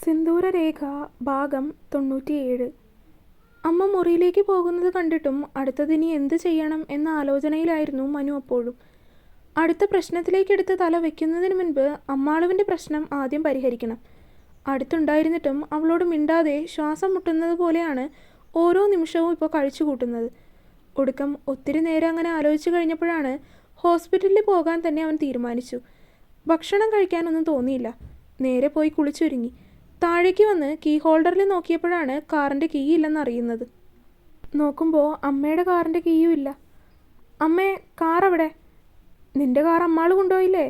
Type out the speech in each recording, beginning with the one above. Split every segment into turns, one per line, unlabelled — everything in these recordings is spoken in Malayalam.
സിന്ദൂരരേഖ ഭാഗം 97. അമ്മ മുറിയിലേക്ക് പോകുന്നത് കണ്ടിട്ടും അടുത്തതിനി എന്ത് ചെയ്യണം എന്ന ആലോചനയിലായിരുന്നു മനു അപ്പോഴും. അടുത്ത പ്രശ്നത്തിലേക്കെടുത്ത് തല വയ്ക്കുന്നതിന് മുൻപ് അമ്മാളുവിൻ്റെ പ്രശ്നം ആദ്യം പരിഹരിക്കണം. അടുത്തുണ്ടായിരുന്നിട്ടും അവളോട് മിണ്ടാതെ ശ്വാസം മുട്ടുന്നത് പോലെയാണ് ഓരോ നിമിഷവും ഇപ്പോൾ കഴിച്ചു കൂട്ടുന്നത്. ഒടുക്കം ഒത്തിരി നേരം അങ്ങനെ ആലോചിച്ചു കഴിഞ്ഞപ്പോഴാണ് ഹോസ്പിറ്റലിൽ പോകാൻ തന്നെ അവൻ തീരുമാനിച്ചു. ഭക്ഷണം കഴിക്കാനൊന്നും തോന്നിയില്ല. നേരെ പോയി കുളിച്ചൊരുങ്ങി താഴേക്ക് വന്ന് കീ ഹോൾഡറിൽ നോക്കിയപ്പോഴാണ് കാറിൻ്റെ കീ ഇല്ലെന്ന് അറിയുന്നത്. നോക്കുമ്പോൾ അമ്മയുടെ കാറിൻ്റെ കീയും ഇല്ല. അമ്മേ, കാർ എവിടെ? നിൻ്റെ കാർ അമ്മാൾ കൊണ്ടുപോയില്ലേ?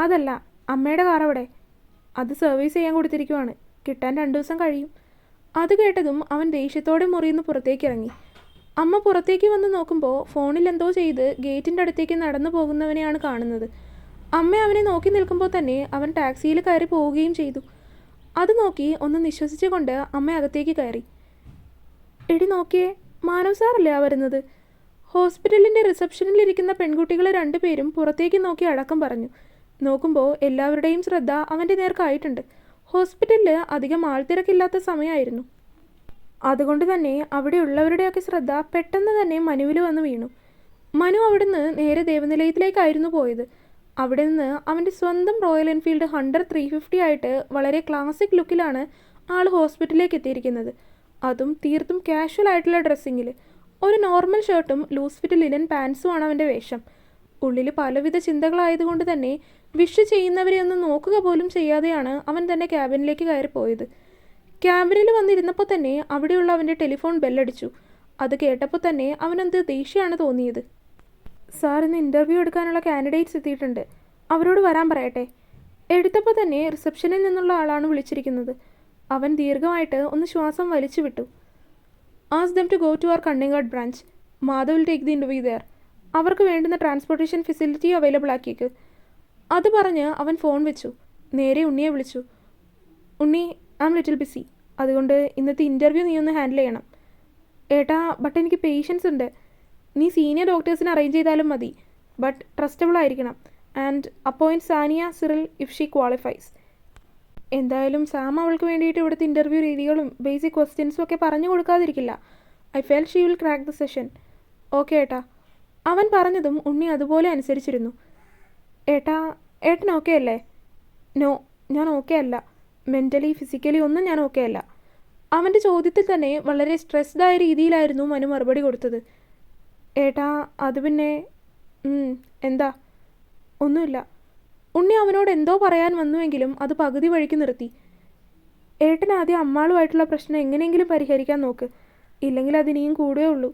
അതല്ല, അമ്മയുടെ കാർ എവിടെ? അത് സർവീസ് ചെയ്യാൻ കൊടുത്തിരിക്കുവാണ്, കിട്ടാൻ 2 ദിവസം കഴിയും. അത് കേട്ടതും അവൻ ദേഷ്യത്തോടെ മുറിയിൽ നിന്ന് പുറത്തേക്ക് ഇറങ്ങി. അമ്മ പുറത്തേക്ക് വന്ന് നോക്കുമ്പോൾ ഫോണിൽ എന്തോ ചെയ്ത് ഗേറ്റിൻ്റെ അടുത്തേക്ക് നടന്നു പോകുന്നവനെയാണ് കാണുന്നത്. അമ്മ അവനെ നോക്കി നിൽക്കുമ്പോൾ തന്നെ അവൻ ടാക്സിയിൽ കയറി പോവുകയും ചെയ്തു. അത് നോക്കി ഒന്ന് നിശ്വസിച്ചുകൊണ്ട് അമ്മ അകത്തേക്ക് കയറി. എടി നോക്കിയേ, മാനവ് സാറല്ലേ ആ വരുന്നത്? ഹോസ്പിറ്റലിൻ്റെ റിസപ്ഷനിലിരിക്കുന്ന പെൺകുട്ടികൾ 2 പേരും പുറത്തേക്ക് നോക്കി അടക്കം പറഞ്ഞു. നോക്കുമ്പോൾ എല്ലാവരുടെയും ശ്രദ്ധ അവൻ്റെ നേർക്കായിട്ടുണ്ട്. ഹോസ്പിറ്റലിൽ അധികം ആൾത്തിരക്കില്ലാത്ത സമയമായിരുന്നു. അതുകൊണ്ട് തന്നെ അവിടെയുള്ളവരുടെയൊക്കെ ശ്രദ്ധ പെട്ടെന്ന് തന്നെ മനുവിൽ വന്ന് വീണു. മനു അവിടുന്ന് നേരെ ദേവനിലയത്തിലേക്കായിരുന്നു പോയത്. അവിടെ നിന്ന് അവൻ്റെ സ്വന്തം റോയൽ എൻഫീൽഡ് ഹണ്ടർ 350 ആയിട്ട് വളരെ ക്ലാസിക് ലുക്കിലാണ് ആൾ ഹോസ്പിറ്റലിലേക്ക് എത്തിയിരിക്കുന്നത്. അതും തീർത്തും കാഷ്വൽ ആയിട്ടുള്ള ഡ്രസ്സിങ്ങിൽ. ഒരു നോർമൽ ഷർട്ടും ലൂസ് ഫിറ്റ് ലിനൻ പാൻസുമാണ് അവൻ്റെ വേഷം. ഉള്ളിൽ പലവിധ ചിന്തകളായതുകൊണ്ട് തന്നെ വിഷ് ചെയ്യുന്നവരെ ഒന്ന് നോക്കുക പോലും ചെയ്യാതെയാണ് അവൻ തന്നെ ക്യാബിനിലേക്ക് കയറിപ്പോയത്. ക്യാബിനിൽ വന്നിരുന്നപ്പോൾ തന്നെ അവിടെയുള്ള അവൻ്റെ ടെലിഫോൺ ബെല്ലടിച്ചു. അത് കേട്ടപ്പോൾ തന്നെ അവനെന്ത് ദേഷ്യമാണ് തോന്നിയത്. സാർ, ഇന്ന് ഇൻ്റർവ്യൂ എടുക്കാനുള്ള കാൻഡിഡേറ്റ്സ് എത്തിയിട്ടുണ്ട്, അവരോട് വരാൻ പറയട്ടെ. എടുത്തപ്പോൾ തന്നെ റിസപ്ഷനിൽ നിന്നുള്ള ആളാണ് വിളിച്ചിരിക്കുന്നത്. അവൻ ദീർഘമായിട്ട് ഒന്ന് ശ്വാസം വലിച്ചു വിട്ടു. Ask them to go to our Kanningad branch. Madhav will take the interview there. അവർക്ക് വേണ്ടുന്ന ട്രാൻസ്പോർട്ടേഷൻ ഫെസിലിറ്റി അവൈലബിൾ ആക്കിയേക്ക്. അത് പറഞ്ഞ് അവൻ ഫോൺ വെച്ചു. നേരെ ഉണ്ണിയെ വിളിച്ചു. ഉണ്ണി, ഐ ആം ലിറ്റിൽ ബിസി, അതുകൊണ്ട് ഇന്നത്തെ ഇൻ്റർവ്യൂ നീ ഒന്ന് ഹാൻഡിൽ ചെയ്യണം. ഏട്ടാ, ബട്ട് എനിക്ക് പേഷ്യൻസ് ഉണ്ട്. നീ സീനിയർ ഡോക്ടേഴ്സിനെ അറേഞ്ച് ചെയ്താലും മതി, ബട്ട് ട്രസ്റ്റബിൾ ആയിരിക്കണം. And appoint Sania Cyril if she qualifies. എന്തായാലും സാം അവൾക്ക് വേണ്ടിയിട്ട് ഇവിടുത്തെ ഇൻ്റർവ്യൂ രീതികളും ബേസിക് ക്വസ്റ്റ്യൻസും ഒക്കെ പറഞ്ഞു കൊടുക്കാതിരിക്കില്ല. I feel she will crack the session. Okay ഏട്ടാ. അവൻ പറഞ്ഞതും ഉണ്ണി അതുപോലെ അനുസരിച്ചിരുന്നു. ഏട്ടാ, ഏട്ടൻ ഓക്കെ അല്ലേ? നോ, ഞാൻ ഓക്കെ അല്ല. മെൻ്റലി ഫിസിക്കലി ഒന്നും ഞാൻ ഓക്കെ അല്ല. അവൻ്റെ ചോദ്യത്തിൽ തന്നെ വളരെ സ്ട്രെസ്ഡായ രീതിയിലായിരുന്നു മനു മറുപടി കൊടുത്തത്. ഏട്ടാ, അത് പിന്നെ എന്താ? ഒന്നുമില്ല. ഉണ്ണി അവനോട് എന്തോ പറയാൻ വന്നുവെങ്കിലും അത് പകുതി വഴിക്ക് നിർത്തി. ഏട്ടൻ ആദ്യം അമ്മാളുമായിട്ടുള്ള പ്രശ്നം എങ്ങനെയെങ്കിലും പരിഹരിക്കാൻ നോക്ക്, ഇല്ലെങ്കിൽ അതിനിയും കൂടുകയേ ഉള്ളൂ.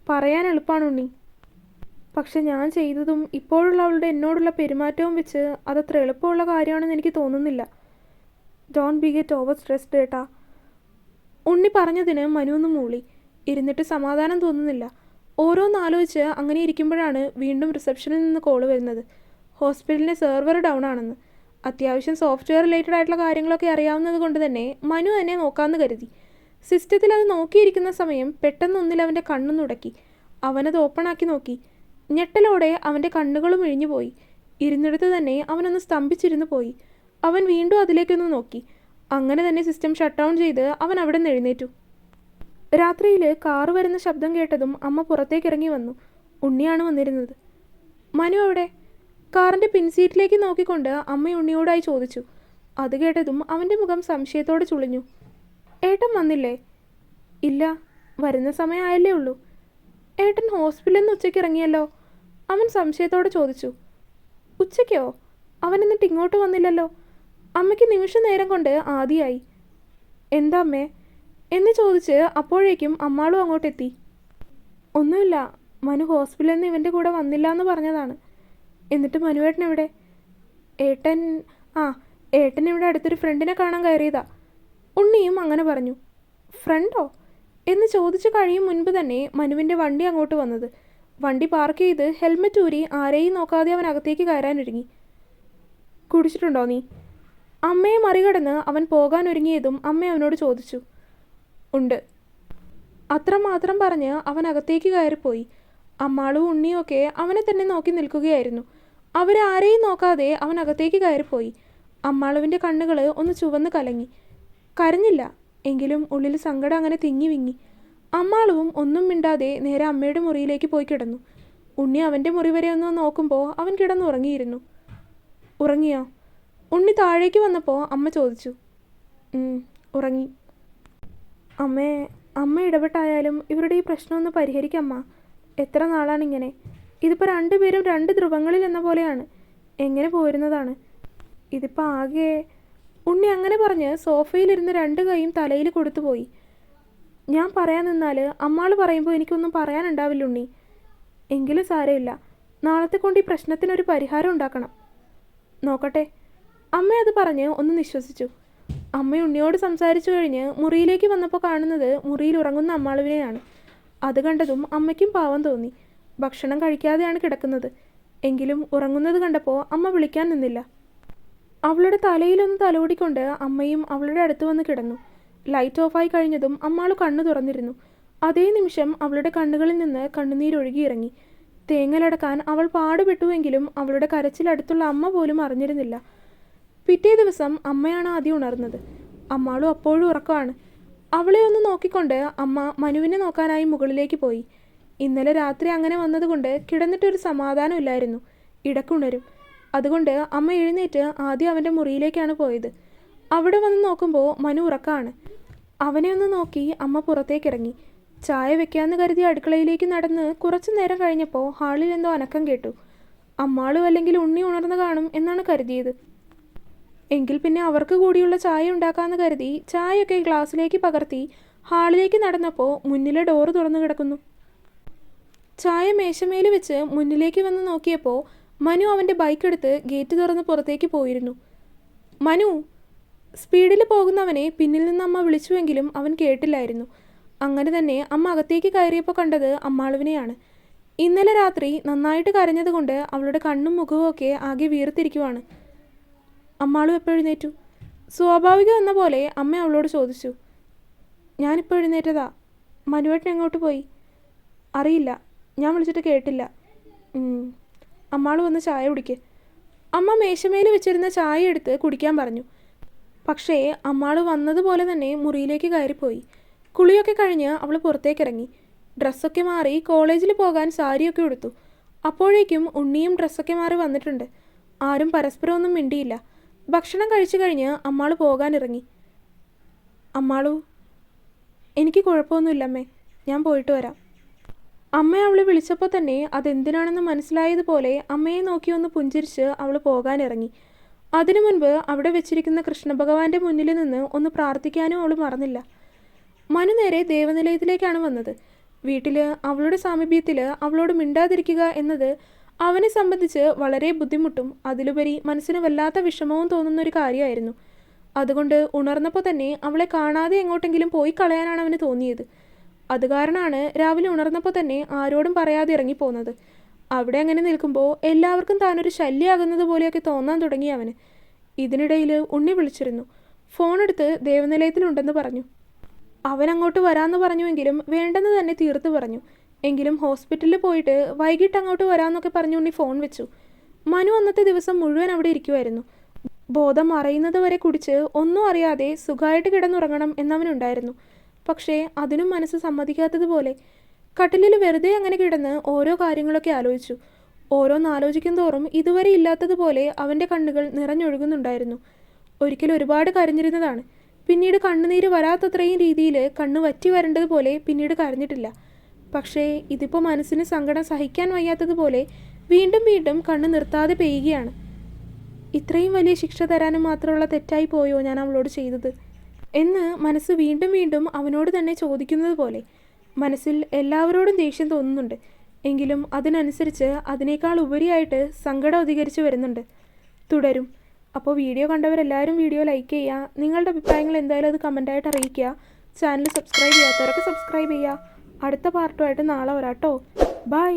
പറയാൻ എളുപ്പമാണ് ഉണ്ണി, പക്ഷെ ഞാൻ ചെയ്തതും ഇപ്പോഴുള്ള അവളുടെ എന്നോടുള്ള പെരുമാറ്റവും വെച്ച് അതത്ര എളുപ്പമുള്ള കാര്യമാണെന്ന് എനിക്ക് തോന്നുന്നില്ല. Don't be get over stressed ഏട്ടാ. ഉണ്ണി പറഞ്ഞതിന് മനു ഒന്ന് മൂളി. ഇരുന്നിട്ട് സമാധാനം തോന്നുന്നില്ല. ഓരോന്നാലോചിച്ച് അങ്ങനെ ഇരിക്കുമ്പോഴാണ് വീണ്ടും റിസപ്ഷനിൽ നിന്ന് കോള് വരുന്നത്. ഹോസ്പിറ്റലിൻ്റെ സെർവർ ഡൗൺ ആണെന്ന്. അത്യാവശ്യം സോഫ്റ്റ്വെയർ റിലേറ്റഡ് ആയിട്ടുള്ള കാര്യങ്ങളൊക്കെ അറിയാവുന്നത് കൊണ്ട് തന്നെ മനു തന്നെ നോക്കാമെന്ന് കരുതി. സിസ്റ്റത്തിൽ അത് നോക്കിയിരിക്കുന്ന സമയം പെട്ടെന്ന് ഒന്നിൽ അവൻ്റെ കണ്ണു നുടക്കി. അവനത് ഓപ്പണാക്കി നോക്കി. ഞെട്ടലോടെ അവൻ്റെ കണ്ണുകളും ഇഴിഞ്ഞു പോയി. ഇരുന്നിടത്ത് തന്നെ അവനൊന്ന് സ്തംഭിച്ചിരുന്നു പോയി. അവൻ വീണ്ടും അതിലേക്കൊന്ന് നോക്കി. അങ്ങനെ തന്നെ സിസ്റ്റം ഷട്ട് ഡൗൺ ചെയ്ത് അവൻ അവിടെ നിന്ന് എഴുന്നേറ്റു. രാത്രിയിൽ കാറ് വരുന്ന ശബ്ദം കേട്ടതും അമ്മ പുറത്തേക്ക് ഇറങ്ങി വന്നു. ഉണ്ണിയാണ് വന്നിരുന്നത്. മനു അവിടെ? കാറിൻ്റെ പിൻസീറ്റിലേക്ക് നോക്കിക്കൊണ്ട് അമ്മ ഉണ്ണിയോടായി ചോദിച്ചു. അത് കേട്ടതും അവൻ്റെ മുഖം സംശയത്തോടെ ചുളിഞ്ഞു. ഏട്ടൻ വന്നില്ലേ? ഇല്ല, വരുന്ന സമയമായല്ലേ ഉള്ളൂ. ഏട്ടൻ ഹോസ്പിറ്റലിൽ നിന്ന് ഉച്ചയ്ക്ക് ഇറങ്ങിയല്ലോ. അവൻ സംശയത്തോടെ ചോദിച്ചു. ഉച്ചയ്ക്കോ? അവൻ എന്നിട്ട് ഇങ്ങോട്ട് വന്നില്ലല്ലോ. അമ്മയ്ക്ക് നിമിഷ നേരം കൊണ്ട് ആദിയായി. എന്താ അമ്മേ എന്ന് ചോദിച്ച് അപ്പോഴേക്കും അമ്മാളും അങ്ങോട്ടെത്തി. ഒന്നുമില്ല, മനു ഹോസ്പിറ്റലിൽ നിന്ന് ഇവൻ്റെ കൂടെ വന്നില്ല എന്ന് പറഞ്ഞതാണ്. എന്നിട്ട് മനുവേട്ടൻ എവിടെ? ഏട്ടൻ ഏട്ടൻ ഇവിടെ അടുത്തൊരു ഫ്രണ്ടിനെ കാണാൻ കയറിയതാ. ഉണ്ണിയും അങ്ങനെ പറഞ്ഞു. ഫ്രണ്ടോ എന്ന് ചോദിച്ചു കഴിയും മുൻപ് തന്നെ മനുവിൻ്റെ വണ്ടി അങ്ങോട്ട് വന്നത്. വണ്ടി പാർക്ക് ചെയ്ത് ഹെൽമെറ്റ് ഊരി ആരെയും നോക്കാതെ അവൻ അകത്തേക്ക് കയറാനൊരുങ്ങി. കുടിച്ചിട്ടുണ്ടോ നീ? അമ്മയെ മറികടന്ന് അവൻ പോകാൻ ഒരുങ്ങിയതും അമ്മ അവനോട് ചോദിച്ചു. ഉണ്ട്. അത്രമാത്രം പറഞ്ഞ് അവൻ അകത്തേക്ക് കയറിപ്പോയി. അമ്മാളും ഉണ്ണിയൊക്കെ അവനെ തന്നെ നോക്കി നിൽക്കുകയായിരുന്നു. അവരാരെയും നോക്കാതെ അവൻ അകത്തേക്ക് കയറിപ്പോയി. അമ്മാളുവിൻ്റെ കണ്ണുകൾ ഒന്ന് ചുവന്ന് കലങ്ങി. കരഞ്ഞില്ല, എങ്കിലും ഉള്ളിൽ സങ്കടം അങ്ങനെ തിങ്ങി വിങ്ങി. അമ്മാളുവും ഒന്നും മിണ്ടാതെ നേരെ അമ്മയുടെ മുറിയിലേക്ക് പോയി കിടന്നു. ഉണ്ണി അവൻ്റെ മുറി വരെ ഒന്ന് നോക്കുമ്പോൾ അവൻ കിടന്നുറങ്ങിയിരുന്നു. ഉറങ്ങിയോ? ഉണ്ണി താഴേക്ക് വന്നപ്പോൾ അമ്മ ചോദിച്ചു. ഉറങ്ങി. അമ്മ ഇടപെട്ടായാലും ഇവരുടെ ഈ പ്രശ്നം ഒന്ന് പരിഹരിക്കമ്മ. എത്ര നാളാണിങ്ങനെ? ഇതിപ്പോൾ രണ്ടുപേരും രണ്ട് ധ്രുവങ്ങളിൽ എന്ന പോലെയാണ്. എങ്ങനെ പോരുന്നതാണ് ഇതിപ്പോൾ ആകെ. ഉണ്ണി അങ്ങനെ പറഞ്ഞ് സോഫയിലിരുന്ന് രണ്ട് കൈയും തലയിൽ കൊടുത്തുപോയി. ഞാൻ പറയാൻ നിന്നാൽ അമ്മാൾ പറയുമ്പോൾ എനിക്കൊന്നും പറയാനുണ്ടാവില്ല ഉണ്ണി. എങ്കിലും സാരമില്ല, നാളത്തെ കൊണ്ട് ഈ പ്രശ്നത്തിനൊരു പരിഹാരം ഉണ്ടാക്കണം. നോക്കട്ടെ. അമ്മ അത് പറഞ്ഞ് ഒന്ന് നിശ്വസിച്ചു. അമ്മ ഉണ്ണിയോട് സംസാരിച്ചു കഴിഞ്ഞ് മുറിയിലേക്ക് വന്നപ്പോൾ കാണുന്നത് മുറിയിൽ ഉറങ്ങുന്ന അമ്മാളുവിനെയാണ്. അത് കണ്ടതും അമ്മയ്ക്കും പാവം തോന്നി. ഭക്ഷണം കഴിക്കാതെയാണ് കിടക്കുന്നത്. എങ്കിലും ഉറങ്ങുന്നത് കണ്ടപ്പോൾ അമ്മ വിളിക്കാൻ നിന്നില്ല. അവളുടെ തലയിലൊന്ന് തലോടിക്കൊണ്ട് അമ്മയും അവളുടെ അടുത്ത് വന്ന് കിടന്നു. ലൈറ്റ് ഓഫായി കഴിഞ്ഞതും അമ്മാള് കണ്ണു തുറന്നിരുന്നു. അതേ നിമിഷം അവളുടെ കണ്ണുകളിൽ നിന്ന് കണ്ണുനീരൊഴുകിയിറങ്ങി. തേങ്ങലടക്കാൻ അവൾ പാടുപെട്ടുവെങ്കിലും അവളുടെ കരച്ചിലടുത്തുള്ള അമ്മ പോലും അറിഞ്ഞിരുന്നില്ല. പിറ്റേ ദിവസം അമ്മയാണ് ആദ്യം ഉണർന്നത്. അമ്മാളും അപ്പോഴും ഉറക്കമാണ്. അവളെ ഒന്ന് നോക്കിക്കൊണ്ട് അമ്മ മനുവിനെ നോക്കാനായി മുകളിലേക്ക് പോയി. ഇന്നലെ രാത്രി അങ്ങനെ വന്നതുകൊണ്ട് കിടന്നിട്ടൊരു സമാധാനം ഇല്ലായിരുന്നു. ഇടക്കുണരും. അതുകൊണ്ട് അമ്മ എഴുന്നേറ്റ് ആദ്യം അവൻ്റെ മുറിയിലേക്കാണ് പോയത്. അവിടെ വന്ന് നോക്കുമ്പോൾ മനു ഉറക്കമാണ്. അവനെ ഒന്ന് നോക്കി അമ്മ പുറത്തേക്കിറങ്ങി. ചായ വെക്കാമെന്ന് കരുതി അടുക്കളയിലേക്ക് നടന്ന് കുറച്ചു നേരം കഴിഞ്ഞപ്പോൾ ഹാളിൽ എന്തോ അനക്കം കേട്ടു. അമ്മാളും അല്ലെങ്കിൽ ഉണ്ണി ഉണർന്നു കാണും എന്നാണ് കരുതിയത്. എങ്കിൽ പിന്നെ അവർക്ക് കൂടിയുള്ള ചായ ഉണ്ടാക്കാമെന്ന് കരുതി ചായയൊക്കെ ഗ്ലാസ്സിലേക്ക് പകർത്തി ഹാളിലേക്ക് നടന്നപ്പോൾ മുന്നിലെ ഡോറ് തുറന്നു കിടക്കുന്നു. ചായ മേശമേൽ വെച്ച് മുന്നിലേക്ക് വന്ന് നോക്കിയപ്പോൾ മനു അവൻ്റെ ബൈക്ക് എടുത്ത് ഗേറ്റ് തുറന്ന് പുറത്തേക്ക് പോയിരുന്നു. മനു! സ്പീഡിൽ പോകുന്നവനെ പിന്നിൽ നിന്ന് അമ്മ വിളിച്ചുവെങ്കിലും അവൻ കേട്ടില്ലായിരുന്നു. അങ്ങനെ തന്നെ അമ്മ അകത്തേക്ക് കയറിയപ്പോൾ കണ്ടത് അമ്മാളുവിനെയാണ്. ഇന്നലെ രാത്രി നന്നായിട്ട് കരഞ്ഞതുകൊണ്ട് അവളുടെ കണ്ണും മുഖവും ഒക്കെ ആകെ വീർത്തിരിക്കുവാണ്. അമ്മാളും എപ്പോൾ എഴുന്നേറ്റു? സ്വാഭാവികം എന്ന പോലെ അമ്മ അവളോട് ചോദിച്ചു. ഞാനിപ്പോൾ എഴുന്നേറ്റതാ. മനുവേട്ടൻ എങ്ങോട്ട് പോയി? അറിയില്ല, ഞാൻ വിളിച്ചിട്ട് കേട്ടില്ല. അമ്മാള് വന്ന് ചായ കുടിക്ക്. അമ്മ മേശമേൽ വെച്ചിരുന്ന ചായ എടുത്ത് കുടിക്കാൻ പറഞ്ഞു. പക്ഷേ അമ്മാള് വന്നതുപോലെ തന്നെ മുറിയിലേക്ക് കയറിപ്പോയി. കുളിയൊക്കെ കഴിഞ്ഞ് അവൾ പുറത്തേക്കിറങ്ങി. ഡ്രസ്സൊക്കെ മാറി കോളേജിൽ പോകാൻ സാരിയൊക്കെ ഉടുത്തു. അപ്പോഴേക്കും ഉണ്ണിയും ഡ്രസ്സൊക്കെ മാറി വന്നിട്ടുണ്ട്. ആരും പരസ്പരം ഒന്നും മിണ്ടിയില്ല. ഭക്ഷണം കഴിച്ചു കഴിഞ്ഞ് അമ്മാള് പോകാനിറങ്ങി. അമ്മാളു, എനിക്ക് കുഴപ്പമൊന്നുമില്ലമ്മേ, ഞാൻ പോയിട്ട് വരാം. അമ്മ അവളെ വിളിച്ചപ്പോൾ തന്നെ അതെന്തിനാണെന്ന് മനസ്സിലായതുപോലെ അമ്മയെ നോക്കി ഒന്ന് പുഞ്ചിരിച്ച് അവൾ പോകാനിറങ്ങി. അതിനു മുൻപ് അവിടെ വെച്ചിരിക്കുന്ന കൃഷ്ണഭഗവാന്റെ മുന്നിൽ നിന്ന് ഒന്ന് പ്രാർത്ഥിക്കാനും അവൾ മറന്നില്ല. മനു നേരെ ദേവനിലയത്തിലേക്കാണ് വന്നത്. വീട്ടിൽ അവളുടെ സാമീപ്യത്തിൽ അവളോട് മിണ്ടാതിരിക്കുക എന്നത് അവനെ സംബന്ധിച്ച് വളരെ ബുദ്ധിമുട്ടും അതിലുപരി മനസ്സിന് വല്ലാത്ത വിഷമവും തോന്നുന്നൊരു കാര്യമായിരുന്നു. അതുകൊണ്ട് ഉണർന്നപ്പോൾ തന്നെ അവളെ കാണാതെ എങ്ങോട്ടെങ്കിലും പോയി കളയാനാണ് അവന് തോന്നിയത്. അത് കാരണമാണ് രാവിലെ ഉണർന്നപ്പോൾ തന്നെ ആരോടും പറയാതെ ഇറങ്ങിപ്പോകുന്നത്. അവിടെ അങ്ങനെ നിൽക്കുമ്പോൾ എല്ലാവർക്കും താനൊരു ശല്യമാകുന്നത് പോലെയൊക്കെ തോന്നാൻ തുടങ്ങി അവന്. ഇതിനിടയിൽ ഉണ്ണി വിളിച്ചിരുന്നു. ഫോണെടുത്ത് ദേവനിലയത്തിലുണ്ടെന്ന് പറഞ്ഞു. അവൻ അങ്ങോട്ട് വരാമെന്ന് പറഞ്ഞുവെങ്കിലും വേണ്ടെന്ന് തന്നെ തീർത്ത് പറഞ്ഞു. എങ്കിലും ഹോസ്പിറ്റലിൽ പോയിട്ട് വൈകിട്ട് അങ്ങോട്ട് വരാമെന്നൊക്കെ പറഞ്ഞു ഉണ്ണി ഫോൺ വെച്ചു. മനു അന്നത്തെ ദിവസം മുഴുവൻ അവിടെ ഇരിക്കുമായിരുന്നു. ബോധം മറയുന്നത് വരെ കുടിച്ച് ഒന്നും അറിയാതെ സുഖമായിട്ട് കിടന്നുറങ്ങണം എന്നവനുണ്ടായിരുന്നു. പക്ഷേ അതിനും മനസ്സ് സമ്മതിക്കാത്തതുപോലെ കട്ടിലിൽ വെറുതെ അങ്ങനെ കിടന്ന് ഓരോ കാര്യങ്ങളൊക്കെ ആലോചിച്ചു. ഓരോന്നാലോചിക്കും തോറും ഇതുവരെ ഇല്ലാത്തതുപോലെ അവൻ്റെ കണ്ണുകൾ നിറഞ്ഞൊഴുകുന്നുണ്ടായിരുന്നു. ഒരിക്കലും ഒരുപാട് കരഞ്ഞിരുന്നതാണ്. പിന്നീട് കണ്ണുനീര് വരാത്തത്രയും രീതിയിൽ കണ്ണ് വറ്റി വരേണ്ടതുപോലെ പിന്നീട് കരഞ്ഞിട്ടില്ല. പക്ഷേ ഇതിപ്പോൾ മനസ്സിന് സങ്കടം സഹിക്കാൻ വയ്യാത്തതുപോലെ വീണ്ടും വീണ്ടും കണ്ണ് നിർത്താതെ പെയ്യുകയാണ്. ഇത്രയും വലിയ ശിക്ഷ തരാനും മാത്രമുള്ള തെറ്റായി പോയോ ഞാൻ അവളോട് ചെയ്തത് എന്ന് മനസ്സ് വീണ്ടും വീണ്ടും അവനോട് തന്നെ ചോദിക്കുന്നത് പോലെ. മനസ്സിൽ എല്ലാവരോടും ദേഷ്യം തോന്നുന്നുണ്ട്. എങ്കിലും അതിനനുസരിച്ച് അതിനേക്കാൾ ഉപരിയായിട്ട് സങ്കടം അധികരിച്ചു വരുന്നുണ്ട്. തുടരും. അപ്പോൾ വീഡിയോ കണ്ടവരെല്ലാവരും വീഡിയോ ലൈക്ക് ചെയ്യുക. നിങ്ങളുടെ അഭിപ്രായങ്ങൾ എന്തായാലും അത് കമൻറ്റായിട്ട് അറിയിക്കുക. ചാനൽ സബ്സ്ക്രൈബ് ചെയ്യാത്തവരൊക്കെ സബ്സ്ക്രൈബ് ചെയ്യുക. അടുത്ത പാർട്ടുമായിട്ട് നാളെ വരാട്ടോ. ബൈ.